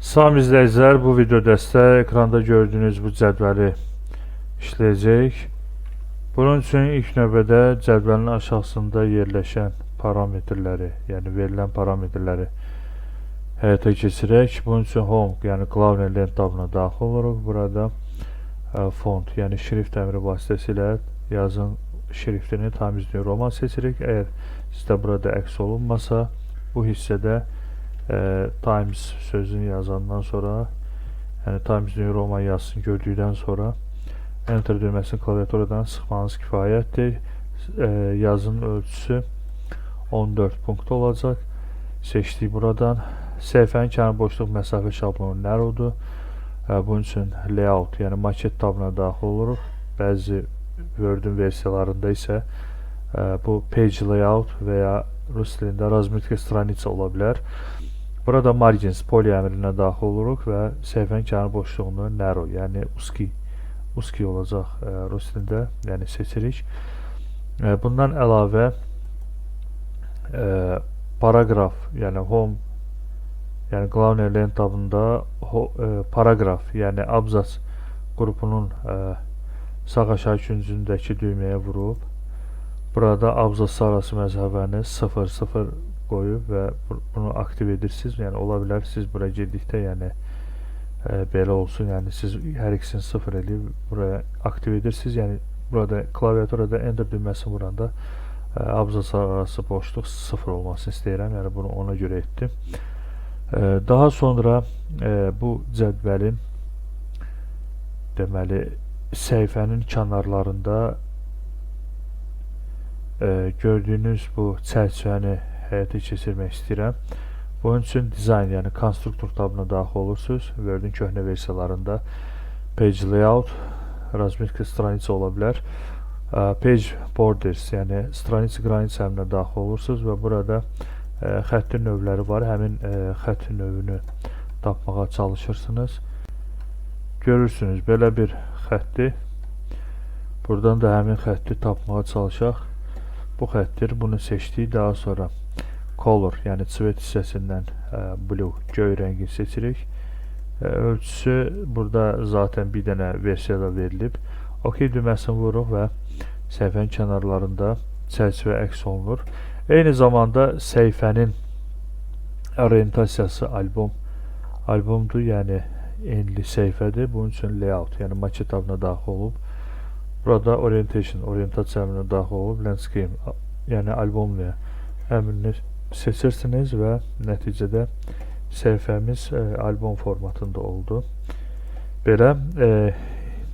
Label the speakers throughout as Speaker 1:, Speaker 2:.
Speaker 1: Salam izləyicilər, bu videoda sizə ekranda gördüyünüz bu cədvəli işləyəcək. Bunun üçün ilk növbədə cədvəlin aşağısında yerləşən parametrləri, yəni verilən parametrləri həyata keçirək. Bunun üçün Home, yəni Cloud Lent tabına daxil oluruq. Burada font, yəni şrift əmri vasitəsilə yazın şriftini Times New Roman seçirik. Əgər sizdə burada əks olunmasa, bu hissədə Times sözünü yazandan sonra, yəni Times New Roman yazısını gördükdən sonra Enter düyməsini klaviaturadan sıxmanız kifayətdir. Yazının ölçüsü 14 punkt olacaq. Seçdik buradan. Səhifənin kənar boşluq məsafə şablonu narrowdur. Bunun üçün layout, yəni maket tabına daxil oluruq. Bəzi Word-ün versiyalarında isə bu page layout və ya rus dilində razmetka stranica ola bilər. Burada margins poly əmrinə daxil oluruq və səhifənin kənar boşluğunu narrow, yəni uski olacaq rus dilində, yəni seçirik. Bundan əlavə paragraf, yəni home, yəni Cloud Lent tabında paragraf, yəni abzas qrupunun sağ aşağı küncündəki düyməyə vurub burada abzas arası məsafəni 0-0 qoyub və bunu aktiv edirsiniz. Yəni ola bilər siz bura girdikdə, yəni belə olsun, yəni siz hər ikisini 0 edib buraya aktiv edirsiniz. Yəni burada klaviaturada Enter düyməsini vuranda abzas arası boşluq 0 olmasını istəyirəm. Yəni bunu ona görə etdim. Daha sonra bu cədvəlin deməli səhifənin kənarlarında gördüyünüz bu çərçivəni həyata keçirmək istəyirəm. Bunun üçün Design, yəni konstruktor tabına daxil olursunuz. Word-ün köhnə versiyalarında Page Layout, razmetka stranica ola bilər. Page Borders, yəni stranica qranica əmrinə daxil olursunuz və burada xəttin növləri var. Həmin xəttin növünü tapmağa çalışırsınız. Görürsünüz, belə bir xətti. Buradan da həmin xətti tapmağa çalışaq. Bu xəttir, bunu seçdik. Daha sonra Color, yəni cvet hissəsindən Blue, göy rəngi seçirik. Ölçüsü burada zaten bir dənə versiyada verilib. OK düyməsini vururuq və səhifənin kənarlarında çərçivə əks olunur. Eyni zamanda səhifənin orientasiyası albomdur, yəni enli səhifədir. Bunun üçün layout, yəni maket tabına daxil olub. Burada orientasiya əmrinə daxil olub, landscape, yəni albomluya əmrini seçirsiniz və nəticədə səhifəmiz albom formatında oldu. Belə,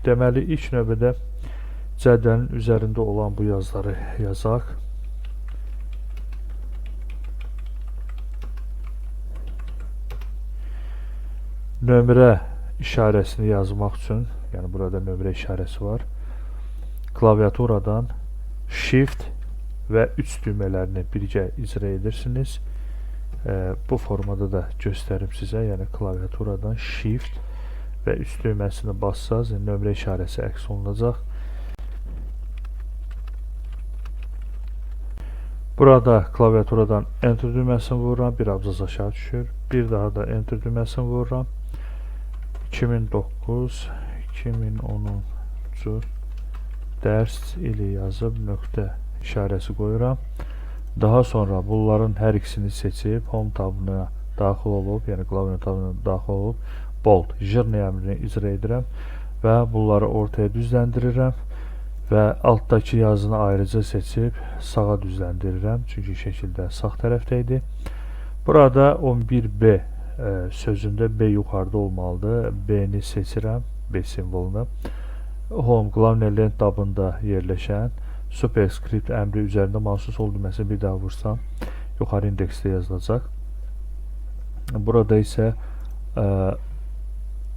Speaker 1: deməli ilk növbədə cədvəlin üzərində olan bu yazıları yazaq. Nömrə işarəsini yazmaq üçün, yəni burada nömrə işarəsi var. Klaviaturadan Shift və 3 düymələrini birgə icra edirsiniz. Bu formada da göstərim sizə, yəni klaviaturadan Shift və 3 düyməsini bassaz, nömrə işarəsi əks olunacaq. Burada klaviaturadan Enter düyməsini vururam, bir abzas aşağı düşür. Bir daha da Enter düyməsini vururam. 2009-2010 dərs ili yazıb nöqtə işarəsi qoyuram. Daha sonra bunların hər ikisini seçib Home tabına daxil olub, yəni Cloud tabına daxil olub Bold, Journey əmrini icra edirəm və bunları ortaya düzləndirirəm və altdakı yazını ayrıca seçib sağa düzləndirirəm, çünki şəkildə sağ tərəfdə idi. Burada 11B sözündə B yuxarıda olmalıdır. B-ni seçirəm, B simvolunu. Home Cloud Lent tabında yerləşən Superscript əmri üzərində mahsus ol düyməsini bir daha vursam yuxarı indeksdə yazılacaq. Burada isə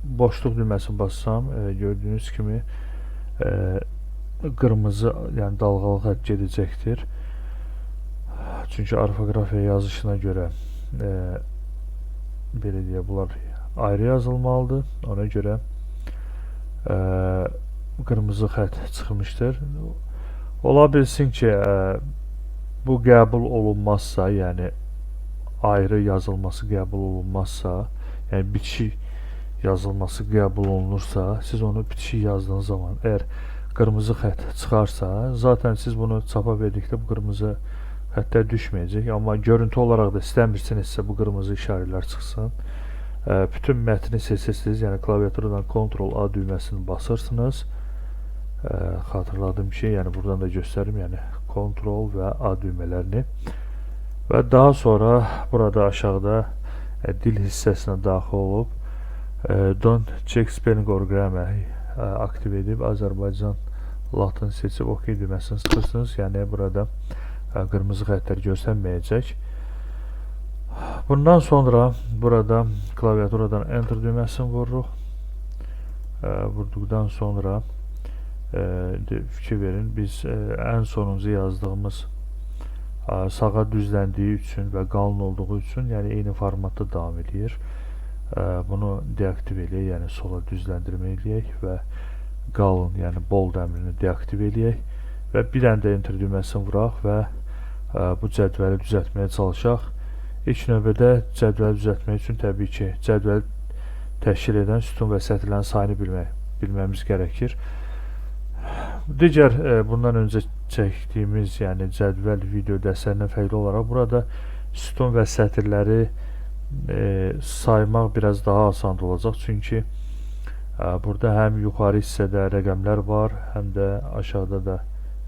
Speaker 1: boşluq düyməsini bassam gördüyünüz kimi qırmızı, yəni dalğalı xətt gedəcəkdir. Çünki orfoqrafiya yazışına görə belə deyə bunlar ayrı yazılmalıdır. Ona görə qırmızı xətt çıxmışdır. Ola bilsin ki, bu qəbul olunmazsa, yəni ayrı yazılması qəbul olunmazsa, yəni bitişik yazılması qəbul olunursa, siz onu bitişik yazdığınız zaman əgər qırmızı xətt çıxarsa, zaten siz bunu çapa verdikdə bu qırmızı xəttlər düşməyəcək, amma görüntü olaraq da istəmirsinizsə bu qırmızı işarələr çıxsın. Bütün mətni seçirsiniz, yəni klaviaturadan Ctrl-A düyməsini basırsınız. Xatırladım ki, yəni buradan da göstərim, yəni Ctrl və A düymələrini və daha sonra burada aşağıda dil hissəsinə daxil olub Don't check spelling or grammar aktiv edib Azərbaycan latın seçib OK düyməsini sıxırsınız, yəni burada qırmızı xəttlər göstərməyəcək. Bundan sonra burada klaviaturadan Enter düyməsini vururuq. Vurduqdan sonra fikir verin, biz ən sonuncu yazdığımız sağa düzləndiyi üçün və qalın olduğu üçün, yəni eyni formatda davam edir. Bunu deaktiv eləyək, yəni sola düzləndirmə eləyək və qalın, yəni bold əmrini deaktiv eləyək və bir dənə də Enter düyməsini vuraq və bu cədvəli düzəltməyə çalışaq. İlk növbədə cədvəli düzəltmək üçün təbii ki, cədvəli təşkil edən sütun və sətirlərin sayını bilməmiz gərəkir. Digər bundan öncə çəkdiyimiz, yəni cədvəl video dərslərindən fərqli olaraq burada sütun və sətirləri saymaq biraz daha asan olacaq. Çünki burada həm yuxarı hissədə rəqəmlər var, həm də aşağıda da,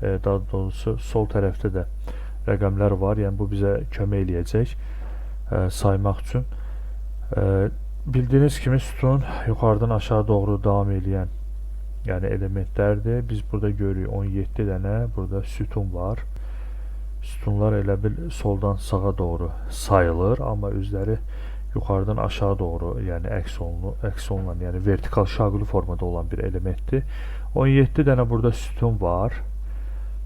Speaker 1: daha doğrusu sol tərəfdə də rəqəmlər var. Yəni bu bizə kömək eləyəcək saymaq üçün. Bildiyiniz kimi sütun yuxarıdan aşağı doğru davam eləyən, yəni elementlərdir. Biz burada görürük 17 dənə burada sütun var. Sütunlar elə bil soldan sağa doğru sayılır, amma özləri yuxarıdan aşağı doğru, yəni əks olunan, yəni vertikal şaquli formada olan bir elementdir. 17 dənə burada sütun var.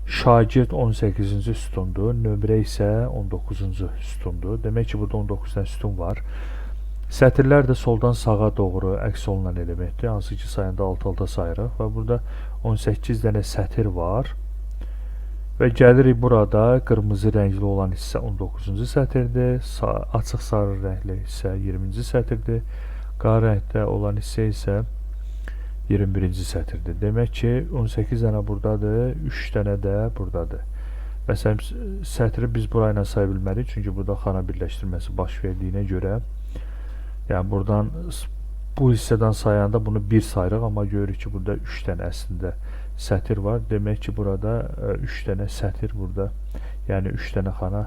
Speaker 1: Şagird 18-ci sütundur, nömrə isə 19-cu sütundur. Demək ki, burada 19 dənə sütun var. Sətirlər də soldan sağa doğru əks olunan elementdir, hansı ki sayında alt-alta sayırıq və burada 18 dənə sətir var. Və gəlirik burada qırmızı rəngli olan hissə 19-cu sətirdir, açıq sarı rəngli hissə 20-ci sətirdir, qara rəngdə olan hissə isə 21-ci sətirdir. Demək ki, 18 dənə buradadır, 3 dənə də buradadır. Məsələn, sətri biz burayla saya bilməliyik, çünki burada xana birləşdirməsi baş verdiyinə görə, yəni buradan bu hissədən sayanda bunu 1 sayırıq, amma görürük ki, burada 3 dənə əslində sətir var. Demək ki, burada 3 dənə sətir burada, yəni 3 dənə xana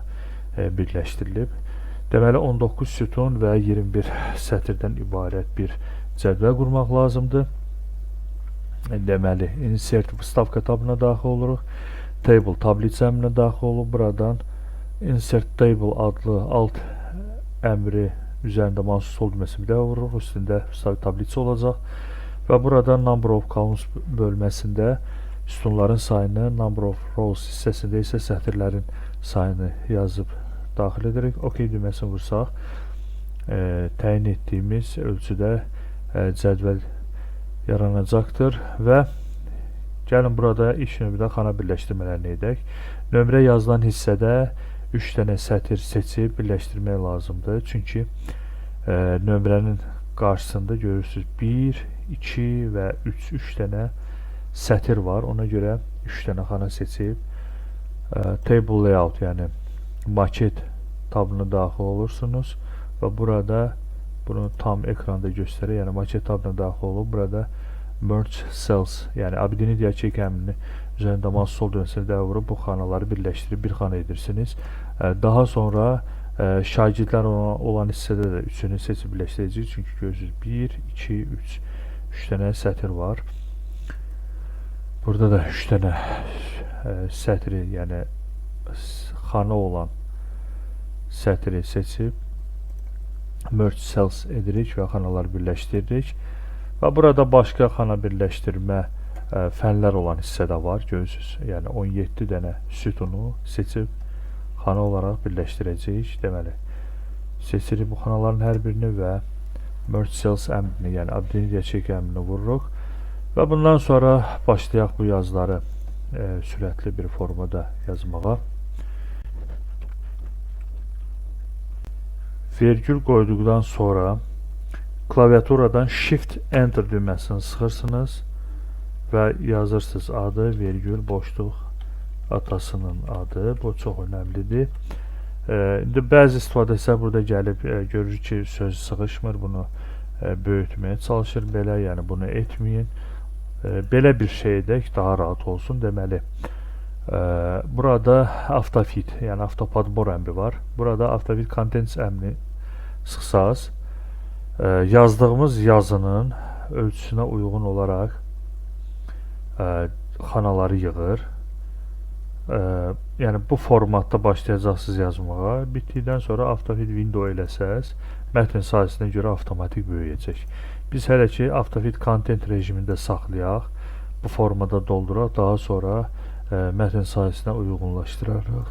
Speaker 1: birləşdirilib. Deməli, 19 sütun və 21 sətirdən ibarət bir cədvəl qurmaq lazımdır. Deməli, Insert Vstavka tabına daxil oluruq. Table tablica əmrinə daxil olub. Buradan Insert Table adlı alt əmri üzərində maus sol düyməsini bir də vururuq. Üstündə tablica olacaq. Və burada Number of Columns bölməsində sütunların sayını, Number of Rows hissəsində isə sətirlərin sayını yazıb daxil edirik. OK düyməsini vursaq, təyin etdiyimiz ölçüdə cədvəl yaranacaqdır və gəlin burada ilk növbədə xana birləşdirmələrini edək. Nömrə yazılan hissədə 3 dənə sətir seçib birləşdirmək lazımdır. Çünki nömrənin qarşısında görürsünüz 1, 2 və 3 dənə sətir var. Ona görə 3 dənə xana seçib Table Layout, yəni maket tabına daxil olursunuz və burada bunu tam ekranda göstərir. Yəni maket tabına daxil olub burada Merge Cells, yəni abidini deyək çək əmrini üzərində mouse sol düyməsini də vurub bu xanaları birləşdirib bir xana edirsiniz. Daha sonra şagirdlər olan hissədə də üçünü seçib birləşdirəcəyik. Çünki görürsünüz 1, 2, 3 dənə sətir var. Burada da 3 dənə sətri, yəni xana olan sətri seçib Merge Cells edirik və xanaları birləşdiririk. Və burada başqa xana birləşdirmə fənlər olan hissədə var, görürsünüz. Yəni 17 dənə sütunu seçib xana olaraq birləşdirəcəyik. Deməli, seçirik bu xanaların hər birini və Merge Cells əmrini, yəni abidini deyək çək əmrini vururuq. Və bundan sonra başlayaq bu yazıları sürətli bir formada yazmağa. Vergül qoyduqdan sonra klaviaturadan Shift Enter düyməsini sıxırsınız və yazırsınız adı, vergül, boşluq, atasının adı. Bu çox önəmlidir. İndi bəzi istifadəçilər burada gəlib görür ki, söz sıxışmır, bunu böyütməyə çalışır belə, yəni bunu etməyin. Belə bir şey edək, daha rahat olsun. Deməli, burada AutoFit, yəni avtopadbor əmri var. Burada AutoFit Contents əmrini sıxsaz, yazdığımız yazının ölçüsünə uyğun olaraq xanaları yığır. Yəni bu formatda başlayacaqsınız yazmağa. Bitdikdən sonra AutoFit window eləsəz, mətn sayəsində görə avtomatik böyüyəcək. Biz hələ ki AutoFit Content rejimində saxlayaq, bu formada dolduraq, daha sonra mətn sayəsinə uyğunlaşdırarıq.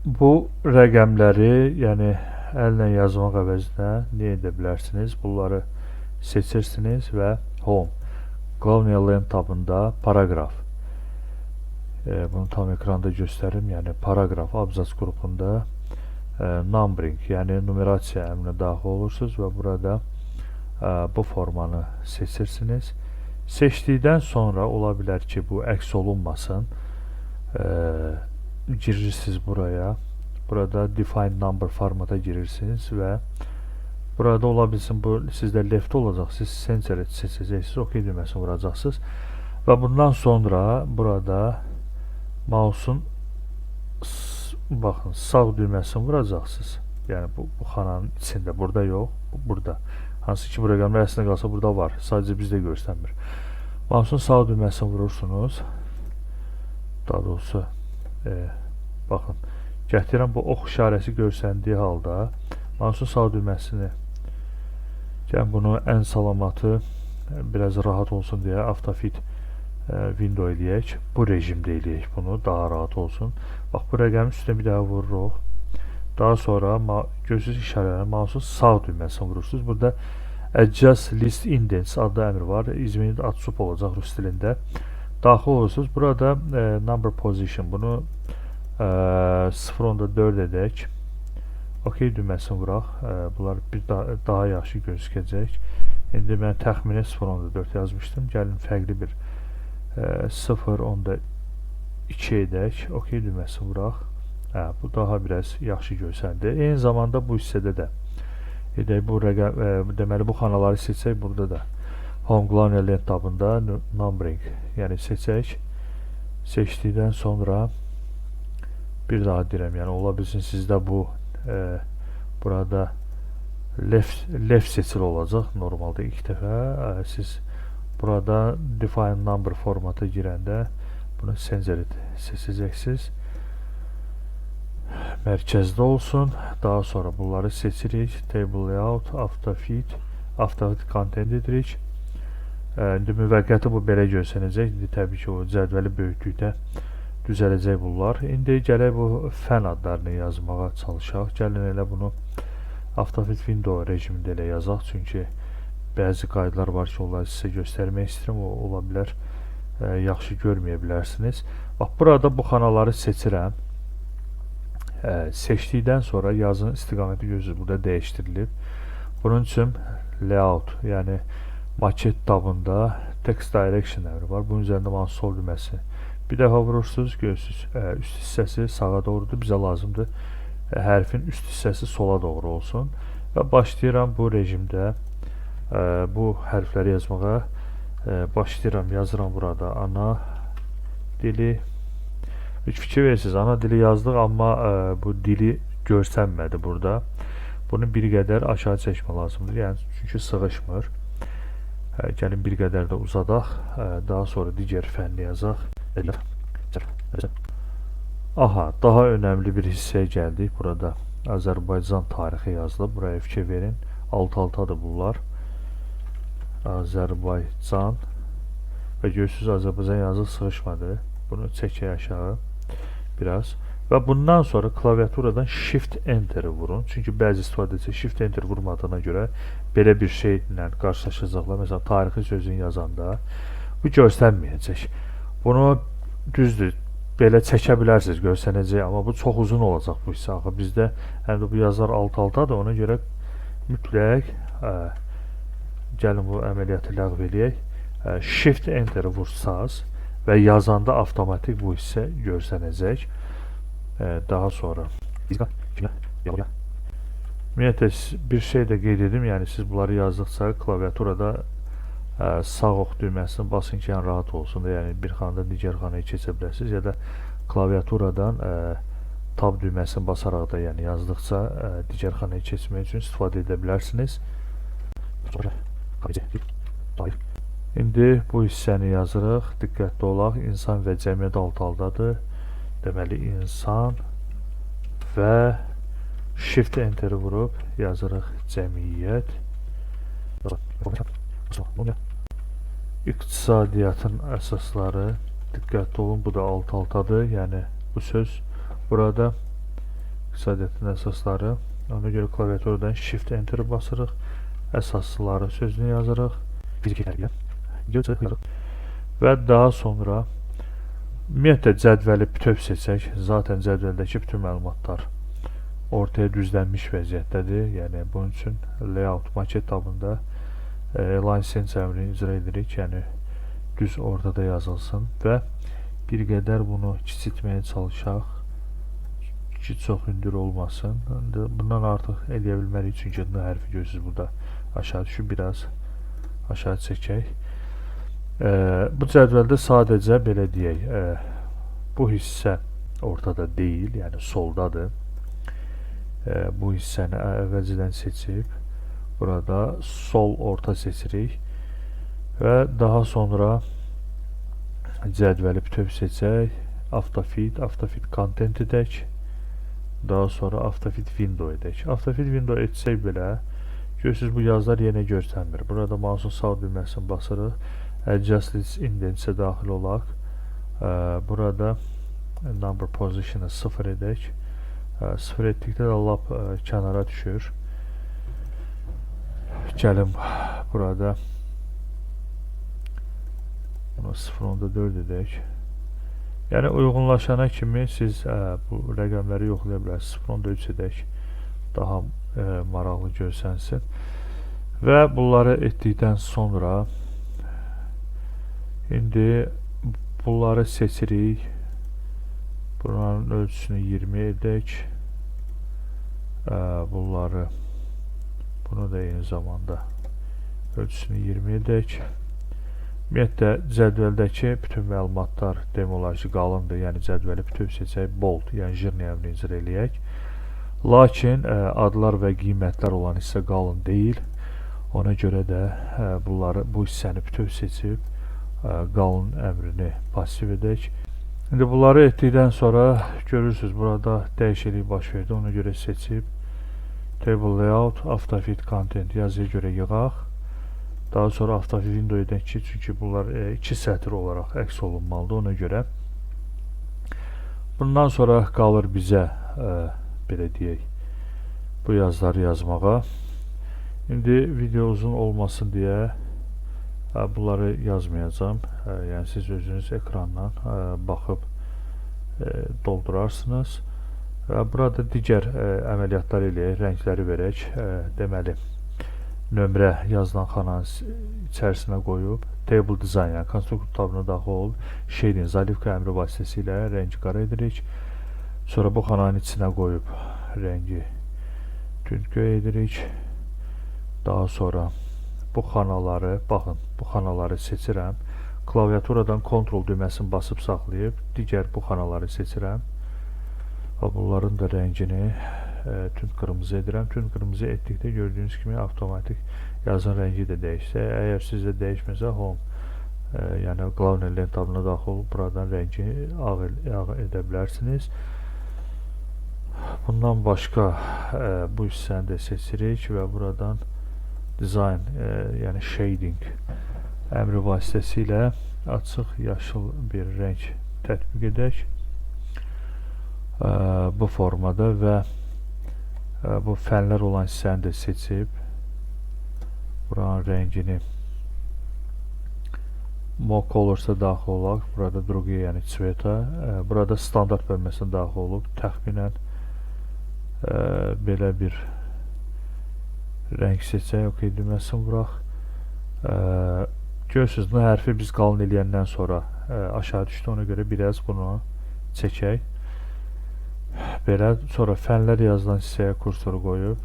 Speaker 1: Bu rəqəmləri, yəni əllə yazmaq əvəzinə nə edə bilərsiniz? Bunları seçirsiniz və Home, Global Length tabında paragraf. Bunu tam ekranda göstərim. Yəni paragraf abzas qrupunda numbering, yəni numerasiya əmrinə daxil olursunuz və burada bu formanı seçirsiniz. Seçdikdən sonra ola bilər ki, bu əks olunmasın. Girirsiniz buraya. Burada define number formata girirsiniz və burada ola bilsin bu sizdə left olacaq. Siz center seçəcəksiniz, OK düyməsini vuracaqsınız və bundan sonra burada mouse'un baxın sağ düyməsini vuracaqsınız. Yəni bu xananın içində, burada yox, burada. Hansı ki bu rəqəmlər əslində qalsa burada var. Sadəcə bizdə göstərmir. Mouse'un sağ düyməsini vurursunuz. Daha doğrusu baxın, gətirəm bu ox işarəsi görsəndiyi halda mouse'un sağ düyməsini gəlin bunu ən salamatı biraz rahat olsun deyə AutoFit window eləyək. Bu rejimdə eləyək bunu, daha rahat olsun. Bax bu rəqəmin üstünə bir daha vururuq. Daha sonra gözünüz işarələnir, mouse'un sağ düyməsini vurursunuz. Burada Adjust List Indents adlı əmr var. İzmir adsub olacaq rus dilində. Daxil olursunuz. Burada number position, bunu 0.4 edək. OK düyməsini vuraq. Bunlar bir daha yaxşı gözükəcək. İndi mən təxminə 0.4 yazmışdım. Gəlin fərqli bir 0.2 edək. OK düyməsini vuraq. Bu daha biraz yaxşı görsəndi. Eyni zamanda bu hissədə də edək bu rəqəm, deməli bu xanaları seçək. Burada da Home Global Length tabında numbering, yəni seçək. Seçdikdən sonra bir daha deyirəm, yəni ola bilsin sizdə bu burada left seçili olacaq. Normalda ilk dəfə siz burada define number formata girəndə bunu center seçəcəksiniz. Mərkəzdə olsun. Daha sonra bunları seçirik. Table layout, AutoFit content edirik. İndi müvəqqəti bu belə görsənəcək. İndi təbii ki o cədvəli böyütdükdə düzələcək bunlar. İndi gələk bu fən adlarını yazmağa çalışaq. Gəlin elə bunu AutoFit window rejimində elə yazaq. Çünki bəzi qaydalar var ki, onları sizə göstərmək istəyirəm. O ola bilər, yaxşı görməyə bilərsiniz. Bax, burada bu xanaları seçirəm. Seçdikdən sonra yazının istiqaməti gözü burada dəyişdirilib. Bunun üçün layout, yəni maket tabında text direction əmri var. Bunun üzərində mənə sol düyməsi bir dəfə vurursunuz, görürsünüz, üst hissəsi sağa doğrudur, bizə lazımdır hərfin üst hissəsi sola doğru olsun və başlayıram bu rejimdə bu hərfləri yazmağa. Başlayıram, yazıram burada ana dili. Üç fikir verirsiniz, ana dili yazdıq, amma bu dili görsənmədi burada. Bunu bir qədər aşağı çəkmə lazımdır, yəni çünki sığışmır. Gəlin bir qədər də uzadaq, daha sonra digər fənni yazaq. Aha, daha önəmli bir hissəyə gəldik. Burada Azərbaycan tarixi yazılıb. Buraya fikir verin. Alt-altadır bunlar. Azərbaycan və görürsünüz Azərbaycan yazı sığışmadı. Bunu çəkək aşağı biraz. Və bundan sonra klaviaturadan Shift Enter'i vurun. Çünki bəzi istifadəçi Shift Enter vurmadığına görə belə bir şeylə qarşılaşacaqlar. Məsələn, tarixi sözünü yazanda bu görsənməyəcək. Bunu düzdür, belə çəkə bilərsiniz, görsənəcək, amma bu çox uzun olacaq bu hissə. Axı bizdə həm də bu yazılar alt-altadır, ona görə mütləq gəlin bu əməliyyatı ləğv eləyək. Shift Enter vursaz və yazanda avtomatik bu hissə görsənəcək. Daha sonra ümumiyyətlə bir şey də qeyd edim, yəni siz bunları yazdıqca klaviaturada sağ ox düyməsini basın ki, yəni rahat olsun da, yəni bir xanadan digər xanaya keçə bilərsiniz, ya da klaviaturadan tab düyməsini basaraq da, yəni yazdıqca digər xanaya keçmək üçün istifadə edə bilərsiniz. İndi bu hissəni yazırıq, diqqətli olaq, insan və cəmiyyət alt-aldadır. Deməli, insan və Shift Enter vurub yazırıq cəmiyyət. İqtisadiyyatın əsasları, diqqətli olun, bu da alt-altadır, yəni bu söz burada iqtisadiyyatın əsasları. Ona görə klaviaturadan Shift Enter basırıq, əsasları sözünü yazırıq və daha sonra ümumiyyətlə cədvəli bütöv seçək. Zaten cədvəldəki bütün məlumatlar ortaya düzlənmiş vəziyyətdədir. Yəni bunun üçün layout maket tabında line sense əmrini icra edirik. Yəni düz ortada yazılsın və bir qədər bunu kiçiltməyə çalışaq ki, çox hündür olmasın. Bundan artıq eləyə bilmərik, çünki N hərfi görürsünüz burada aşağı düşüb, biraz aşağı çəkək. Bu cədvəldə sadəcə belə deyək, bu hissə ortada deyil, yəni soldadır. Bu hissəni əvvəlcədən seçib burada sol orta seçirik və daha sonra cədvəli bütöv seçək, AutoFit Content edək, daha sonra AutoFit Window edək. AutoFit Window etsək belə görürsünüz, bu yazılar yenə görsənmir. Burada mouse'un sağ düyməsini basırıq, Adjust Index-ə daxil olaq. Burada Number Position-ı 0 edək. 0 etdikdə də lap kənara düşür. Gəlin burada bunu 0.4 edək. Yəni uyğunlaşana kimi siz bu rəqəmləri yoxlaya bilərsiniz. 0.3 edək, daha maraqlı görsənsin. Və bunları etdikdən sonra indi bunları seçirik. Bunların ölçüsünü 20 edək. Bunu da eyni zamanda ölçüsünü 20 edək. Ümumiyyətlə cədvəldəki bütün məlumatlar demək olar ki, qalındır. Yəni cədvəli bütöv seçək, bold, yəni jırni əmrini icra eləyək. Lakin adlar və qiymətlər olan hissə qalın deyil. Ona görə də bu hissəni bütöv seçib qalın əmrini pasiv edək. İndi bunları etdikdən sonra görürsünüz, burada dəyişiklik baş verdi. Ona görə seçib Table Layout, AutoFit Content yazıya görə yığaq. Daha sonra AutoFit Window edək ki, çünki bunlar 2 sətr olaraq əks olunmalıdır. Ona görə bundan sonra qalır bizə belə deyək, bu yazıları yazmağa. İndi video uzun olmasın deyə bunları yazmayacağım. Yəni siz özünüz ekrandan baxıb doldurarsınız. Burada digər əməliyyatlar eləyək, rəngləri verək. Deməli, nömrə yazılan xananın içərisinə qoyub, Table Design, yəni konstruktor tabına daxil olub, Shading, zalivka əmri vasitəsilə rəngi qara edirik. Sonra bu xananın içinə qoyub rəngi tünd göy edirik. Daha sonra bu xanaları, baxın, bu xanaları seçirəm. Klaviaturadan Ctrl düyməsini basıb saxlayıb, digər bu xanaları seçirəm. Və bunların da rəngini tünd qırmızı edirəm. Tünd qırmızı etdikdə gördüyünüz kimi avtomatik yazın rəngi də dəyişsə. Əgər sizdə dəyişməsə, Home, yəni qlavin element tabına daxil olub, buradan rəngi ağ edə bilərsiniz. Bundan başqa bu hissəni də seçirik və buradan Design, yəni Shading əmri vasitəsilə açıq yaşıl bir rəng tətbiq edək bu formada və bu fənlər olan hissəni də seçib buranın rəngini Mock olursa daxil olaq. Burada другие, yəni цвета. Burada standart bölməsinə daxil olub. Təxminən belə bir rəng seçək. OK düyməsini vuraq. Görürsünüz, bu hərfi biz qalın eləyəndən sonra aşağı düşdü. Ona görə biraz bunu çəkək. Belə sonra fənlər yazılan hissəyə kursoru qoyub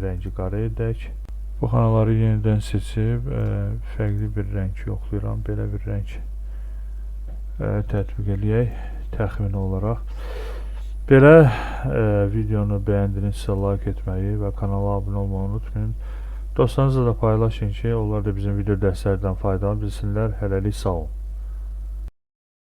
Speaker 1: rəngi qara edək. Bu xanaları yenidən seçib fərqli bir rəng yoxlayıram. Belə bir rəng tətbiq eləyək təxmini olaraq. Belə videonu bəyəndinizsə like etməyi və kanala abunə olmağı unutmayın. Dostlarınızla da paylaşın ki, onlar da bizim video dərslərdən faydalanıb bilsinlər. Hələlik sağ olun.